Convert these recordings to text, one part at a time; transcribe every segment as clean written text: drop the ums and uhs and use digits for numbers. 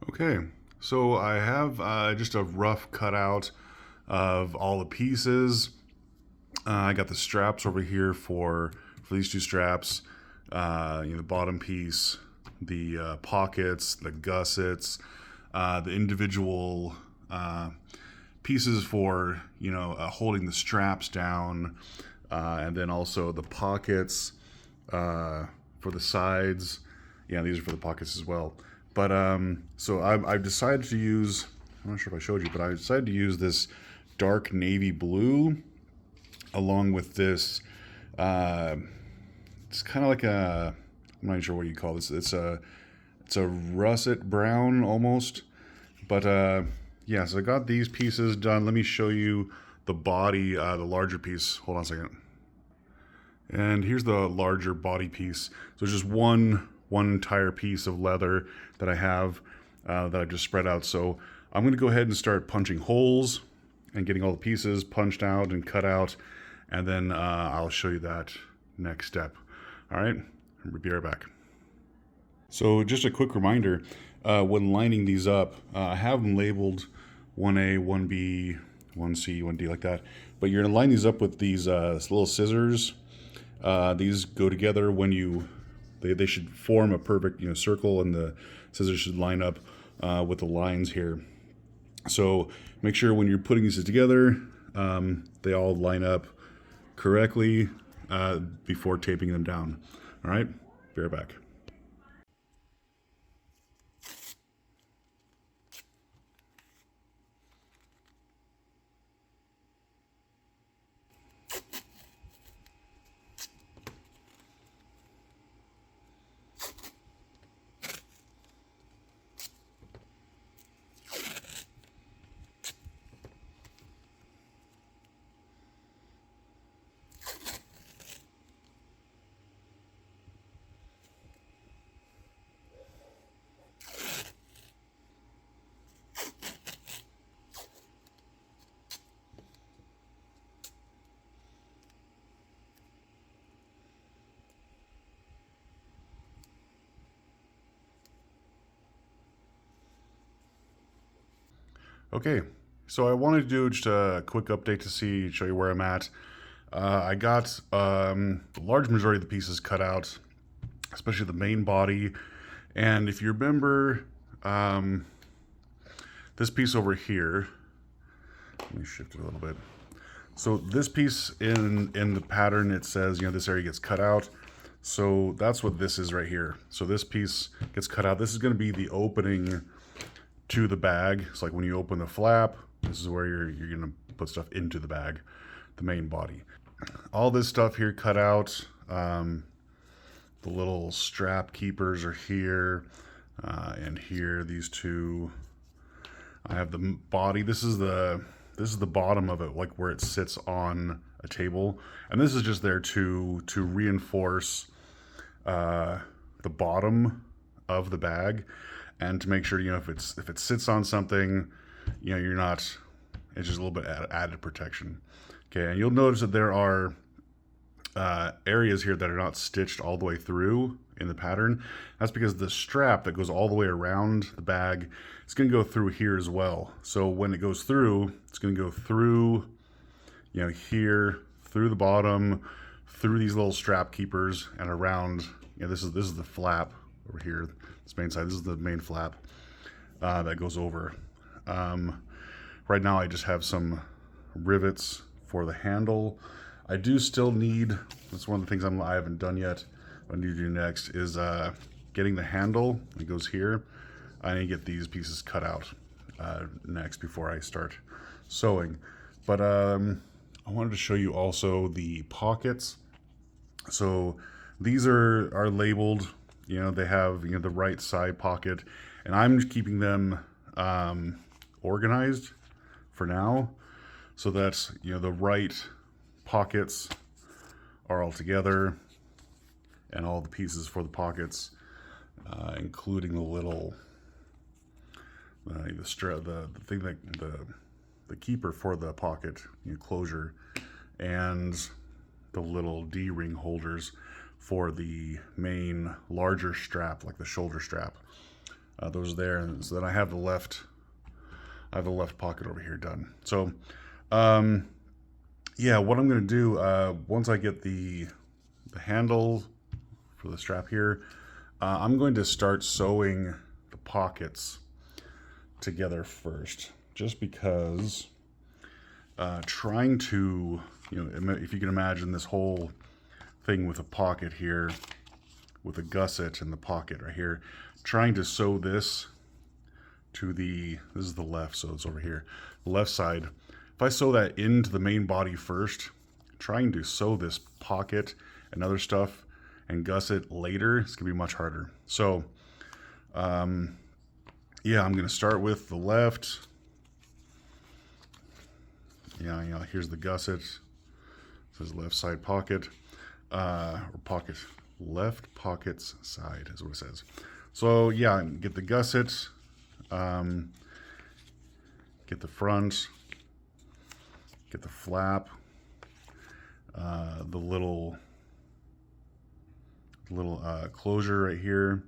Okay, so I have just a rough cutout of all the pieces. I got the straps over here for these two straps. The bottom piece, the pockets, the gussets, the individual pieces for holding the straps down, and then also the pockets for the sides. Yeah, these are for the pockets as well. But so I've decided to use, I'm not sure if I showed you, but I decided to use this dark navy blue along with this, it's kind of like a, I'm not even sure what you call this. It's a russet brown almost. But yeah, so I got these pieces done. Let me show you the body, the larger piece. Hold on a second. And here's the larger body piece. So it's just one entire piece of leather that I have that I've just spread out. So I'm going to go ahead and start punching holes and getting all the pieces punched out and cut out, and then I'll show you that next step. All right, I'll be right back. So just a quick reminder, when lining these up, I have them labeled 1A, 1B, 1C, 1D like that, but you're gonna line these up with these little scissors. These go together when they should form a perfect circle, and the scissors should line up with the lines here. So make sure when you're putting these together, they all line up correctly before taping them down. All right, be right back. Okay, so I wanted to do just a quick update to show you where I'm at. I got the large majority of the pieces cut out, especially the main body. And if you remember this piece over here, let me shift it a little bit. So this piece in the pattern, it says, this area gets cut out. So that's what this is right here. So this piece gets cut out. This is going to be the opening to the bag. It's like when you open the flap, this is where you're gonna put stuff into the bag, the main body. All this stuff here cut out. The little strap keepers are here, and here, these two. I have the body. This is the bottom of it, like where it sits on a table, and this is just there to reinforce the bottom of the bag, and to make sure if it sits on something, you're not. It's just a little bit added protection. Okay, and you'll notice that there are areas here that are not stitched all the way through in the pattern. That's because the strap that goes all the way around the bag is going to go through here as well. So when it goes through, it's going to go through, here, through the bottom, through these little strap keepers, and around. This is the flap over here. This main side. This is the main flap that goes over. Right now, I just have some rivets for the handle. I do still need. That's one of the things I haven't done yet. What I need to do next is getting the handle. It goes here. I need to get these pieces cut out next before I start sewing. But I wanted to show you also the pockets. So these are labeled. They have the right side pocket, and I'm just keeping them organized for now, so that the right pockets are all together, and all the pieces for the pockets, including the little the thing that the keeper for the pocket closure, and the little D-ring holders for the main larger strap, like the shoulder strap. those there, and so then I have the left pocket over here done. So yeah, what I'm going to do, once I get the handle for the strap here, I'm going to start sewing the pockets together first, just because trying to, if you can imagine this whole thing with a pocket here, with a gusset in the pocket right here, trying to sew this to this is the left, so it's over here, the left side. If I sew that into the main body first, trying to sew this pocket and other stuff and gusset later, it's gonna be much harder. So yeah, I'm gonna start with the left. Yeah, here's the gusset. It says left side pocket, or pocket, left pocket's side is what it says. So yeah, get the gusset, get the front, get the flap, the little closure right here,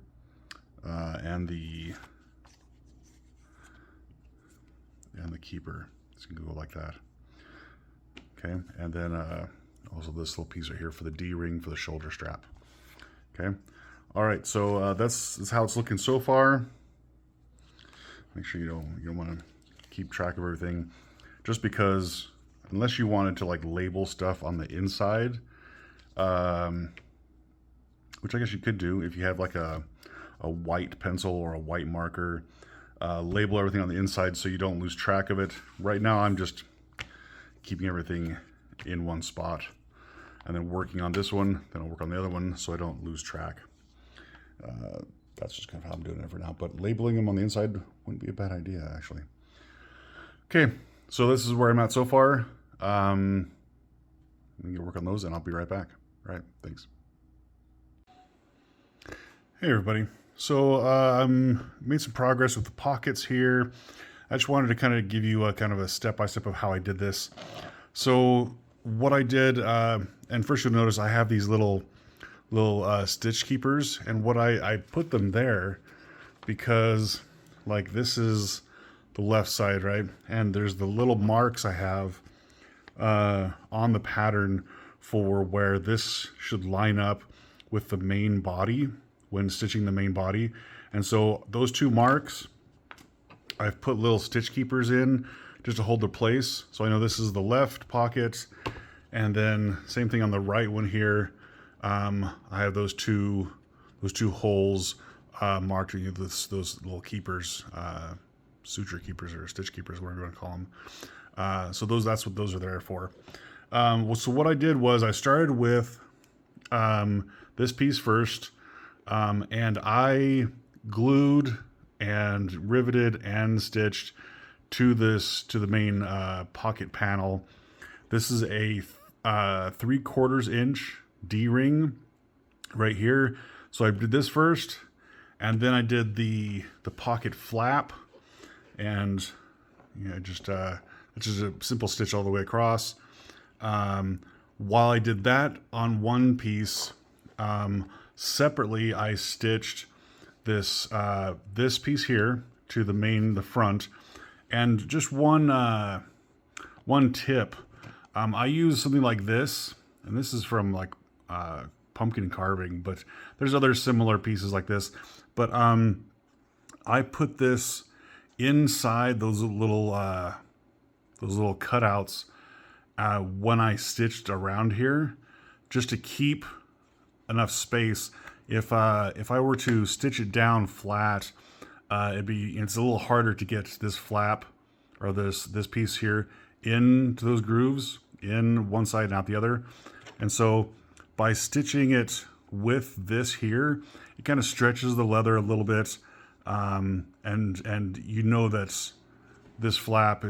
and the keeper. It's gonna go like that. Okay, and then also this little piece right here for the D-ring for the shoulder strap. Okay, all right. So that's how it's looking so far. Make sure you don't want to keep track of everything, just because unless you wanted to like label stuff on the inside, which I guess you could do if you have like a white pencil or a white marker, label everything on the inside so you don't lose track of it. Right now I'm just keeping everything in one spot and then working on this one, then I'll work on the other one so I don't lose track. That's just kind of how I'm doing it for now, but labeling them on the inside wouldn't be a bad idea, actually. Okay, so this is where I'm at so far. I'm gonna work on those and I'll be right back. All right, thanks. Hey everybody. So made some progress with the pockets here. I just wanted to kind of give you a kind of a step-by-step of how I did this. So what I did, and first you'll notice I have these little stitch keepers, and what I put them there because like this is the left side, right? And there's the little marks I have on the pattern for where this should line up with the main body when stitching the main body. And so those two marks, I've put little stitch keepers in just to hold their place. So I know this is the left pocket, and then same thing on the right one here. I have those two holes marked, those little keepers, suture keepers or stitch keepers, whatever you want to call them. So that's what those are there for. So what I did was I started with this piece first, and I glued and riveted and stitched to the main pocket panel. This is a 3/4 inch D-ring right here. So I did this first, and then I did the pocket flap, and just it's just a simple stitch all the way across. While I did that on one piece, separately I stitched this piece here to the front, and just one tip. I use something like this, and this is from like pumpkin carving, but there's other similar pieces like this. But I put this inside those little cutouts when I stitched around here, just to keep enough space. If I were to stitch it down flat, it's a little harder to get this flap or this piece here into those grooves in one side and out the other. And so by stitching it with this here, it kind of stretches the leather a little bit, and that this flap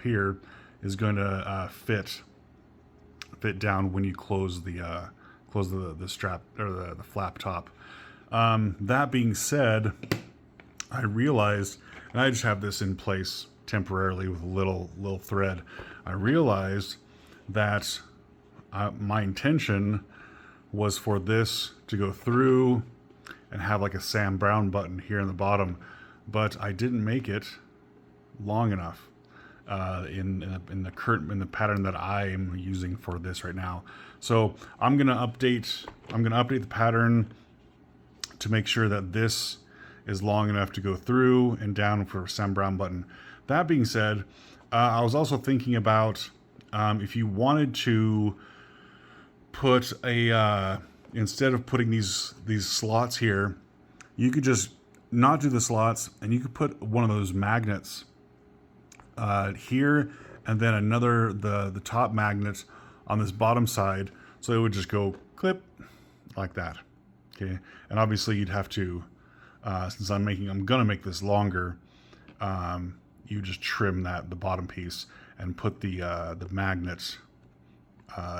here is going to fit down when you close the strap or the flap top. That being said, I realized, and I just have this in place temporarily with a little thread. I realized that my intention was for this to go through and have like a Sam Brown button here in the bottom, but I didn't make it long enough in the pattern that I'm using for this right now. So I'm gonna update the pattern to make sure that this is long enough to go through and down for a Sam Brown button. That being said, I was also thinking about if you wanted to put a instead of putting these slots here, you could just not do the slots, and you could put one of those magnets here, and then another the top magnet on this bottom side, so it would just go clip like that. Okay, and obviously you'd have to, since I'm gonna make this longer, you just trim the bottom piece and put the magnet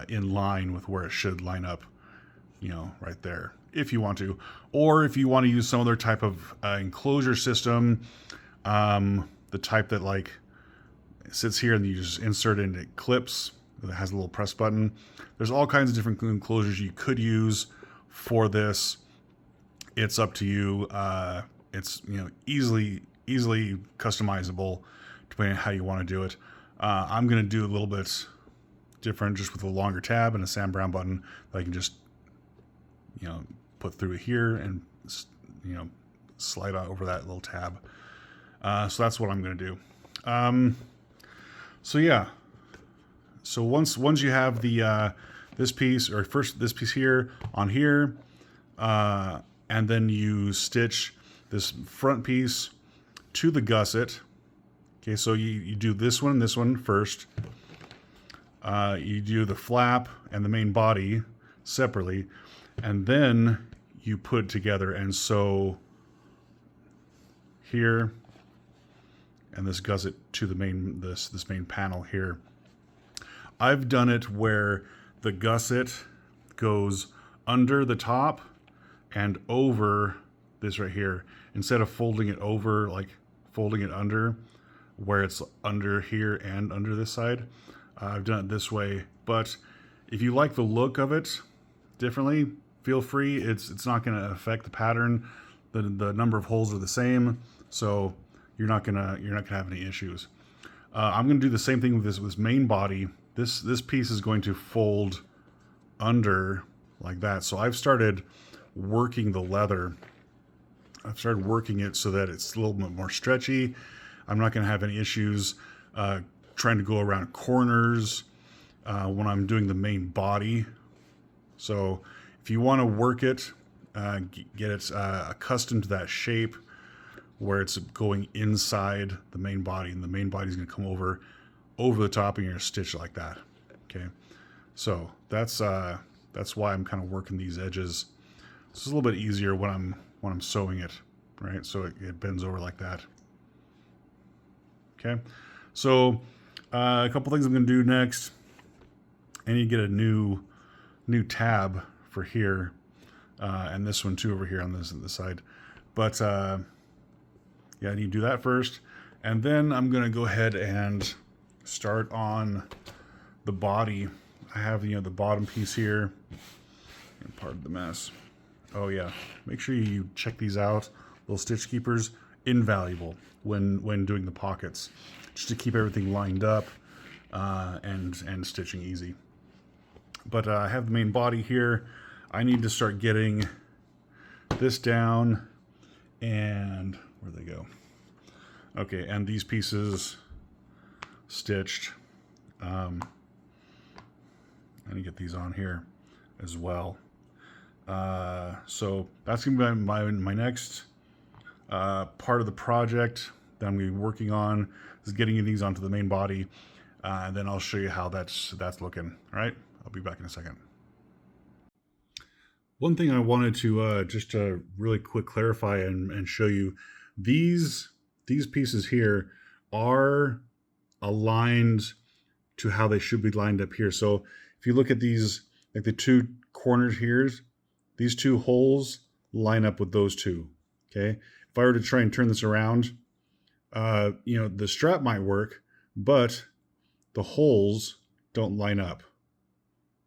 in line with where it should line up, you know, right there, if you want to. Or if you want to use some other type of enclosure system, the type that like sits here and you just insert it and it clips, it has a little press button. There's all kinds of different enclosures you could use for this. It's up to you. It's, you know, easily customizable depending on how you want to do it. I'm going to do a little bit different, just with a longer tab and a Sam Brown button that I can just, you know, put through here and, you know, slide out over that little tab. So that's what I'm going to do. So yeah. So once you have the this piece, or first this piece here on here, and then you stitch this front piece to the gusset. Okay, so you do this one first. You do the flap and the main body separately, and then you put together and sew here and this gusset to the main this main panel here. I've done it where the gusset goes under the top and over this right here, instead of folding it over, like folding it under, where it's under here and under this side. I've done it this way, but if you like the look of it differently, feel free. It's not going to affect the pattern. The number of holes are the same, so you're not gonna have any issues. I'm gonna do the same thing with this main body. This piece is going to fold under like that. So I've started working the leather. I've started working it so that it's a little bit more stretchy. I'm not gonna have any issues trying to go around corners when I'm doing the main body. So if you want to work it, get it accustomed to that shape where it's going inside the main body, and the main body is going to come over the top, and you're going to stitch like that. Okay, so that's why I'm kind of working these edges. It's a little bit easier when I'm sewing it, right? So it bends over like that. Okay, so a couple things I'm going to do next. I need to get a new tab for here, and this one too over here on this side. But yeah, I need to do that first, and then I'm going to go ahead and start on the body. I have, you know, the bottom piece here, and pardon the mess. Oh yeah, make sure you check these out. Little stitch keepers, invaluable when doing the pockets, just to keep everything lined up and stitching easy. But I have the main body here. I need to start getting this down, and where'd they go? Okay, and these pieces stitched. I need to get these on here as well. So that's gonna be my next part of the project that I'm gonna be working on, is getting these onto the main body, and then I'll show you how that's looking. All right, I'll be back in a second. One thing I wanted to just really quick clarify and show you, these pieces here are aligned to how they should be lined up here. So if you look at these, like the two corners here, these two holes line up with those two. Okay, if I were to try and turn this around, you know, the strap might work, but the holes don't line up.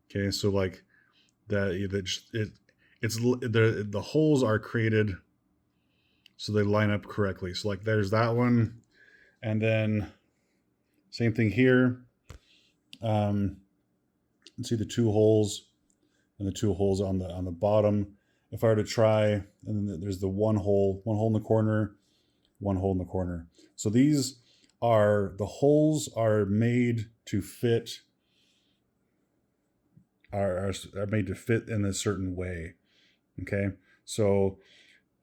Okay, so like the holes are created so they line up correctly. So like there's that one, and then same thing here. You see the two holes and the two holes on the bottom. If I were to try, and then there's the one hole in the corner, one hole in the corner. So the holes are made to fit, are made to fit in a certain way. Okay, so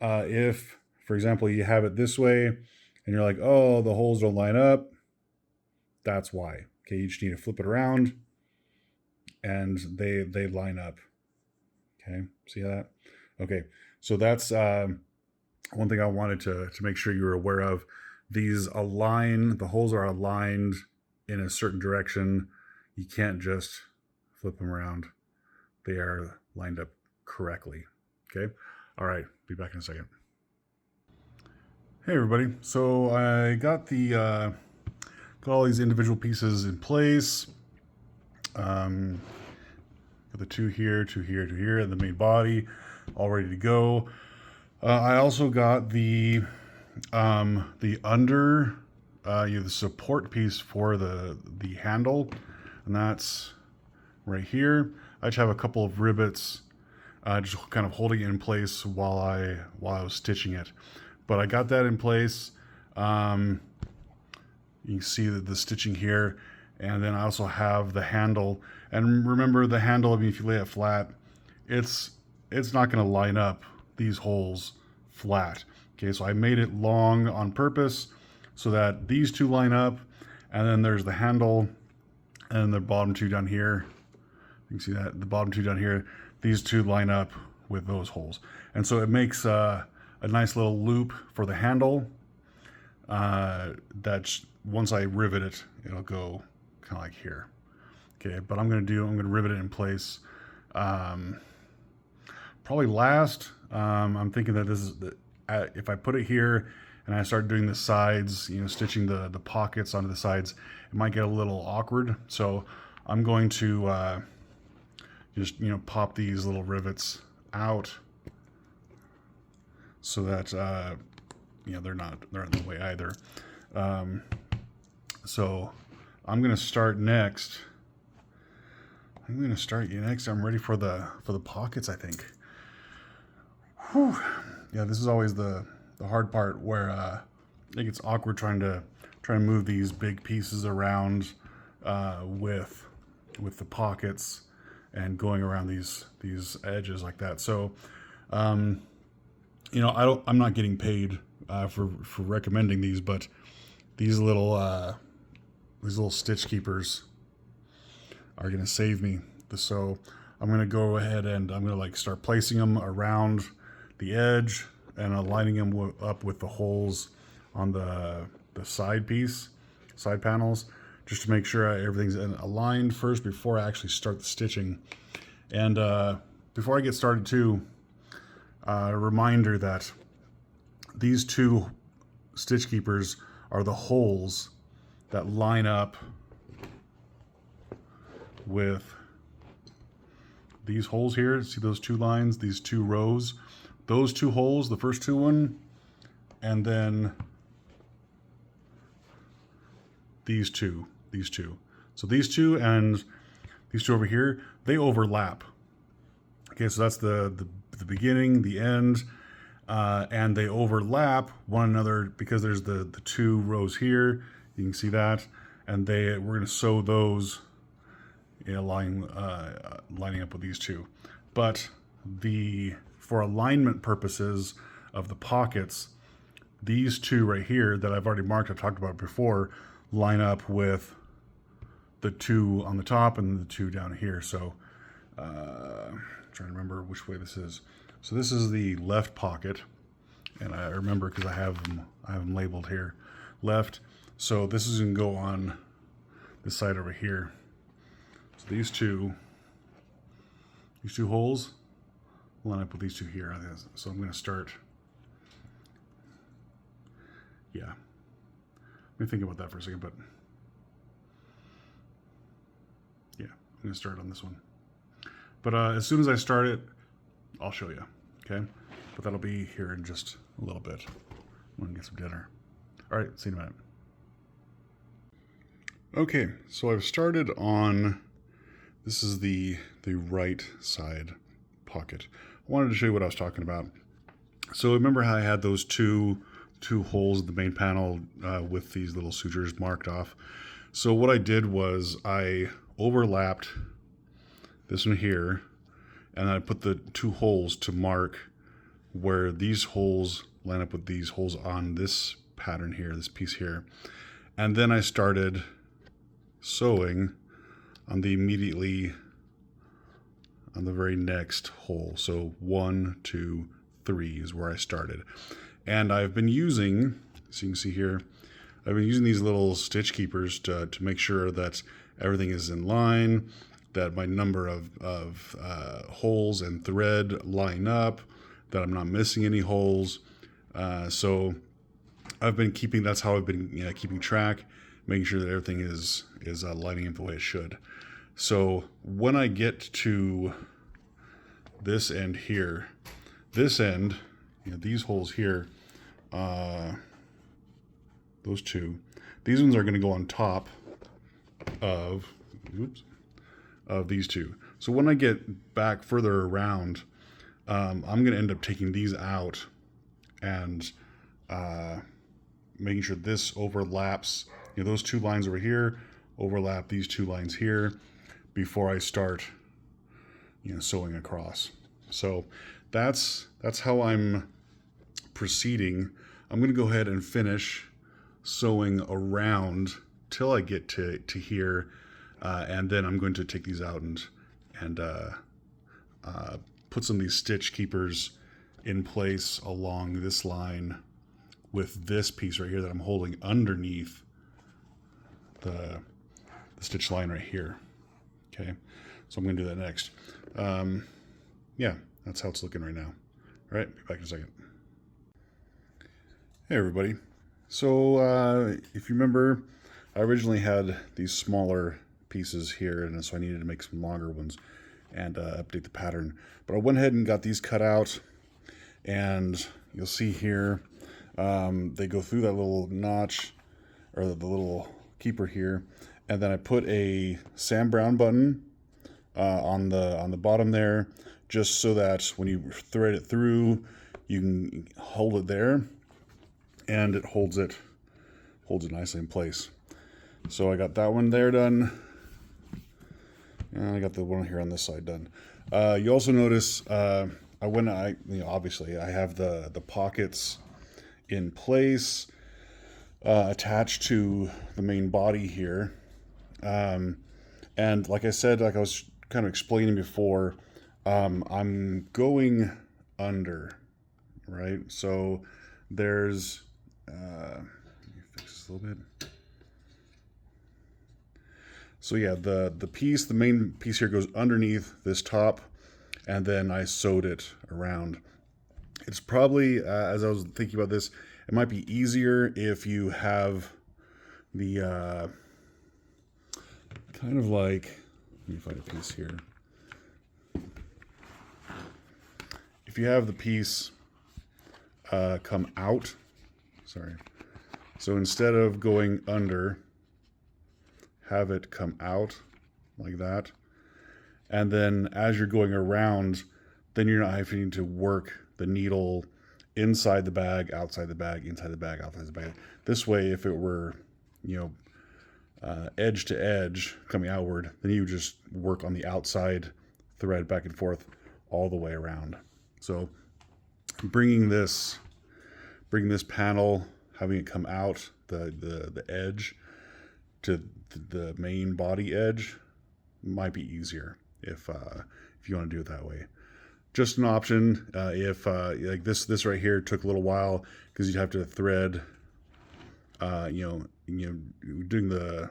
if, for example, you have it this way and you're like, oh, the holes don't line up, that's why. Okay, you just need to flip it around and they line up. Okay, see that? Okay, so that's one thing I wanted to make sure you were aware of. The holes are aligned in a certain direction. You can't just flip them around. They are lined up correctly. Okay, all right, be back in a second. Hey everybody, so I got got all these individual pieces in place. Got the two here, and the main body all ready to go. I also got the under the support piece for the handle, and that's right here. I just have a couple of rivets just kind of holding it in place while I was stitching it. But I got that in place. You can see the stitching here, and then I also have the handle. And remember, the handle, I mean, if you lay it flat, it's not going to line up these holes flat. Okay, so I made it long on purpose so that these two line up, and then there's the handle and the bottom two down here. You can see that the bottom two down here, these two line up with those holes. And so it makes a nice little loop for the handle that once I rivet it, it'll go kind of like here. Okay, but I'm gonna rivet it in place. Probably last. I'm thinking that this is if I put it here and I start doing the sides, stitching the pockets onto the sides, it might get a little awkward. So I'm going to just pop these little rivets out so that they're not in the way either. So I'm gonna start next. I'm ready for the pockets, I think. Whew. Yeah, this is always the hard part where it gets awkward trying to move these big pieces around with the pockets and going around these edges like that. So I'm not getting paid for recommending these, but these little stitch keepers are going to save me. So I'm going to go ahead and I'm going to start placing them around the edge and aligning them up with the holes on the side panels, just to make sure everything's aligned first before I actually start the stitching. And before I get started too, a reminder that these two stitch keepers are the holes that line up with these holes here. See those two lines, these two rows? Those two holes, the first two and then these two. So these two and these two over here, they overlap. Okay, so that's the beginning, the end, and they overlap one another because there's the two rows here. You can see that, and we're going to sew those lining up with these two. But for alignment purposes of the pockets, these two right here that I've already marked, I've talked about before, line up with the two on the top and the two down here. So I'm trying to remember which way this is. So this is the left pocket, and I remember because I have them labeled here, left. So this is going to go on this side over here. So these two holes line up with these two here. So I'm going to start. Yeah. Let me think about that for a second, but yeah, I'm going to start on this one. But as soon as I start it, I'll show you, okay? But that'll be here in just a little bit. I'm gonna get some dinner. All right, see you in a minute. Okay, so I've started on, this is the right side pocket. I wanted to show you what I was talking about. So remember how I had those two holes in the main panel with these little sutures marked off? So what I did was I overlapped this one here, and I put the 2 holes to mark where these holes line up with these holes on this pattern here, this piece here. And then I started sewing on the very next hole. So 1, 2, 3 is where I started. And I've been using, so you can see here, I've been using these little stitch keepers to make sure that everything is in line, that my number of holes and thread line up, that I'm not missing any holes. So I've been keeping, that's how I've been keeping track, making sure that everything is lining up the way it should. So when I get to this end here, this end, these holes here, those 2, these ones are going to go on top of these 2. So when I get back further around, I'm going to end up taking these out and making sure this overlaps. Those 2 lines over here overlap these 2 lines here before I start sewing across. So that's how I'm proceeding. I'm going to go ahead and finish sewing around till I get to here, and then I'm going to take these out and put some of these stitch keepers in place along this line with this piece right here that I'm holding underneath the stitch line right here. Okay, so I'm going to do that next. Yeah, that's how it's looking right now. All right, be back in a second. Hey everybody. So if you remember, I originally had these smaller pieces here, and so I needed to make some longer ones and update the pattern. But I went ahead and got these cut out, and you'll see here they go through that little notch, or the little keeper here, and then I put a Sam Brown button on the bottom there, just so that when you thread it through, you can hold it there, and it holds it nicely in place. So I got that one there done, and I got the one here on this side done. You also notice obviously I have the pockets in place attached to the main body here, and like I said, like I was kind of explaining before, I'm going under, right? So there's let me fix this a little bit. So yeah, the main piece here goes underneath this top, and then I sewed it around. It's probably, as I was thinking about this, it might be easier if you have the, kind of like, let me find a piece here. If you have the piece come out, so instead of going under, have it come out like that, and then as you're going around, then you're not having to work the needle inside the bag, outside the bag, inside the bag, outside the bag. This way, if it were, edge to edge coming outward, then you just work on the outside thread back and forth all the way around. So bringing this panel, having it come out the edge to the main body edge might be easier if you want to do it that way. Just an option. If like this right here took a little while because you'd have to thread, doing the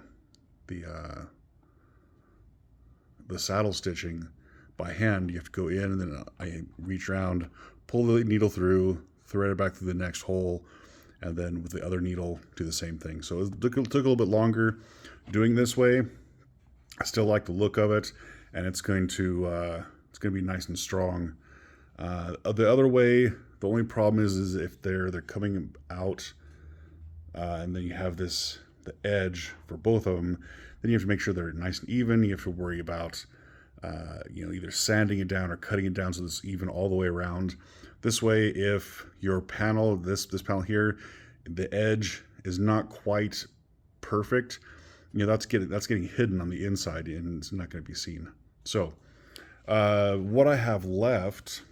saddle stitching by hand. You have to go in, and then I reach around, pull the needle through, thread it back through the next hole, and then with the other needle do the same thing. So it took a little bit longer doing this way. I still like the look of it, and it's going to be nice and strong The other way, the only problem is if they're coming out, and then you have the edge for both of them. Then you have to make sure they're nice and even. You have to worry about either sanding it down or cutting it down so it's even all the way around. This way, if your panel, this panel here, the edge is not quite perfect, that's getting hidden on the inside and it's not going to be seen. So what I have left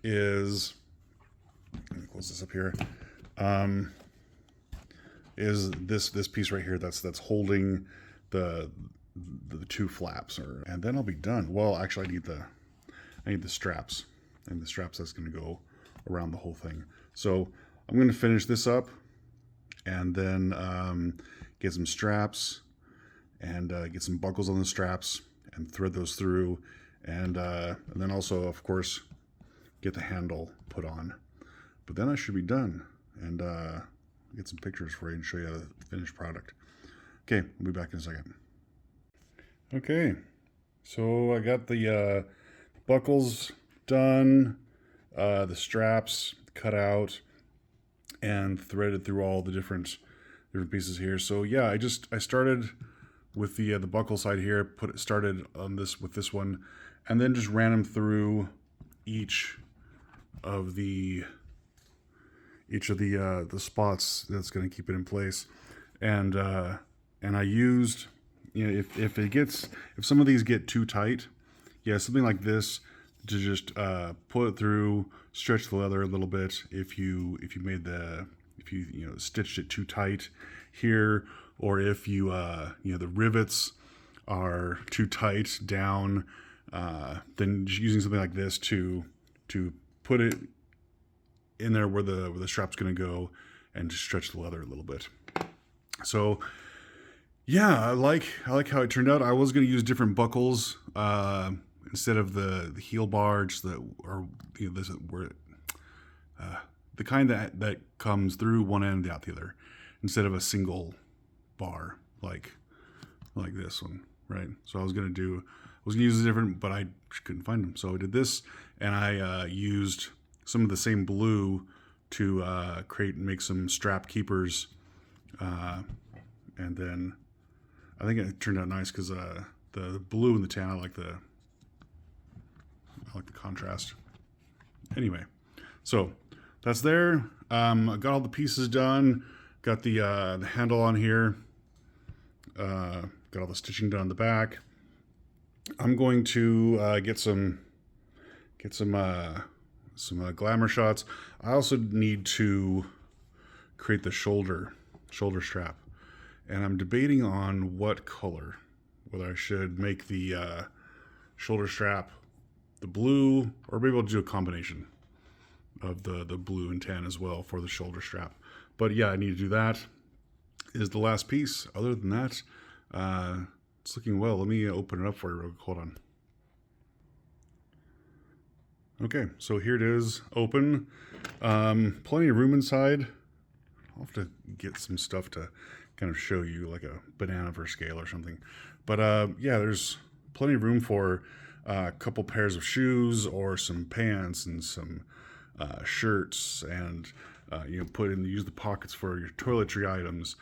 is, let me close this up here, is this piece right here that's holding the two flaps, and then I'll be done. Well, actually I need the straps, and the straps that's going to go around the whole thing. So I'm going to finish this up and then get some straps and get some buckles on the straps and thread those through, and then also, of course, get the handle put on. But then I should be done and get some pictures for you and show you the finished product. Okay, I'll be back in a second. Okay, so I got the buckles done, the straps cut out, and threaded through all the different pieces here. So yeah, I started with the buckle side here, started on with this one, and then just ran them through each of the spots that's going to keep it in place, and I used, if some of these get too tight, something like this to just pull it through, stretch the leather a little bit. If you stitched it too tight here, or if the rivets are too tight down, then just using something like this to put it in there where the strap's going to go and just stretch the leather a little bit. So yeah, I like how it turned out. I was going to use different buckles instead of the heel bar, just the kind that comes through one end and out the other, instead of a single bar like this one, right? So I was going to use a different, but I just couldn't find them. So I did this, and I used some of the same blue to create and make some strap keepers, and then I think it turned out nice because the blue and the tan, I like the contrast. Anyway, so that's there. I got all the pieces done. Got the handle on here. Got all the stitching done on the back. I'm going to get some glamour shots. I also need to create the shoulder strap, and I'm debating on what color, whether I should make the shoulder strap the blue, or maybe I'll do a combination of the blue and tan as well for the shoulder strap. But yeah, I need to do that. Is the last piece. Other than that, it's looking well. Let me open it up for you real quick. Hold on. Okay, so here it is, open. Plenty of room inside. I'll have to get some stuff to kind of show you, like a banana for scale or something. But yeah, there's plenty of room for a couple pairs of shoes or some pants and some shirts, and use the pockets for your toiletry items.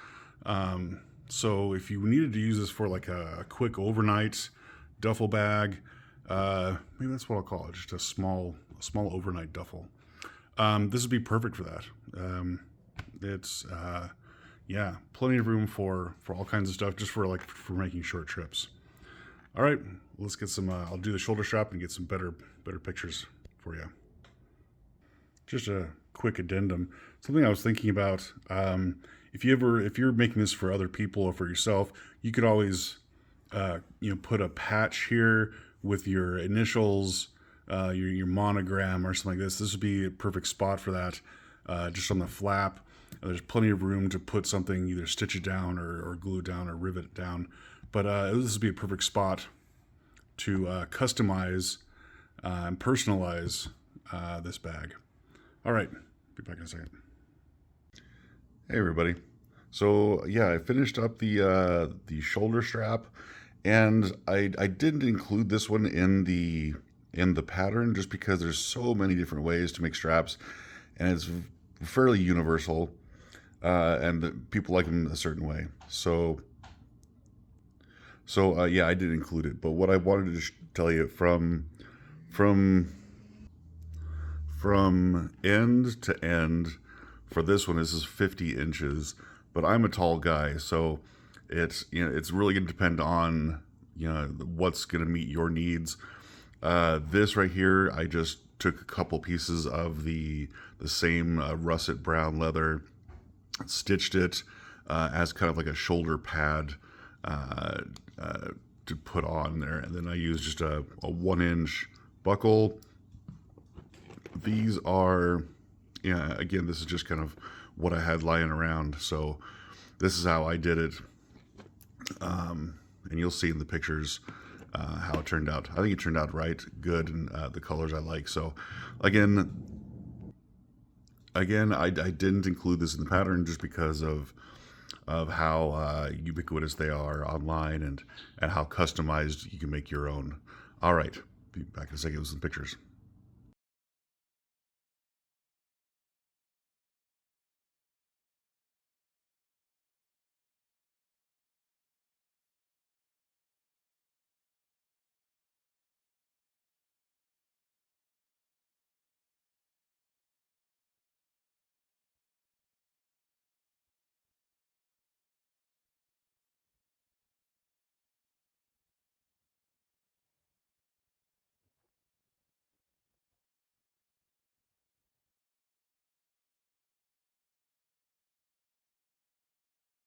So if you needed to use this for like a quick overnight duffel bag, maybe that's what I'll call it, just a small overnight duffel. This would be perfect for that. It's yeah, plenty of room for all kinds of stuff, just for making short trips. All right, let's get some. I'll do the shoulder strap and get some better pictures for you. Just a quick addendum. Something I was thinking about. If you're making this for other people or for yourself, you could always put a patch here with your initials, your monogram or something like this. This would be a perfect spot for that, just on the flap. There's plenty of room to put something, either stitch it down or glue it down or rivet it down. But this would be a perfect spot to customize and personalize this bag. All right, be back in a second. Hey everybody. So yeah, I finished up the shoulder strap, and I didn't include this one in the in the pattern, just because there's so many different ways to make straps, and it's fairly universal, and people like them a certain way. So yeah, I did include it. But what I wanted to tell you, from end to end, for this one, this is 50 inches. But I'm a tall guy, so it's really going to depend on what's going to meet your needs. This right here, I just took a couple pieces of the same russet brown leather, stitched it as kind of like a shoulder pad to put on there, and then I used just a 1-inch buckle. These are, again, this is just kind of what I had lying around, so this is how I did it. And you'll see in the pictures how it turned out. I think it turned out right, good, and the colors I like. So again, I didn't include this in the pattern just because of how ubiquitous they are online, and how customized you can make your own. All right, be back in a second with some pictures.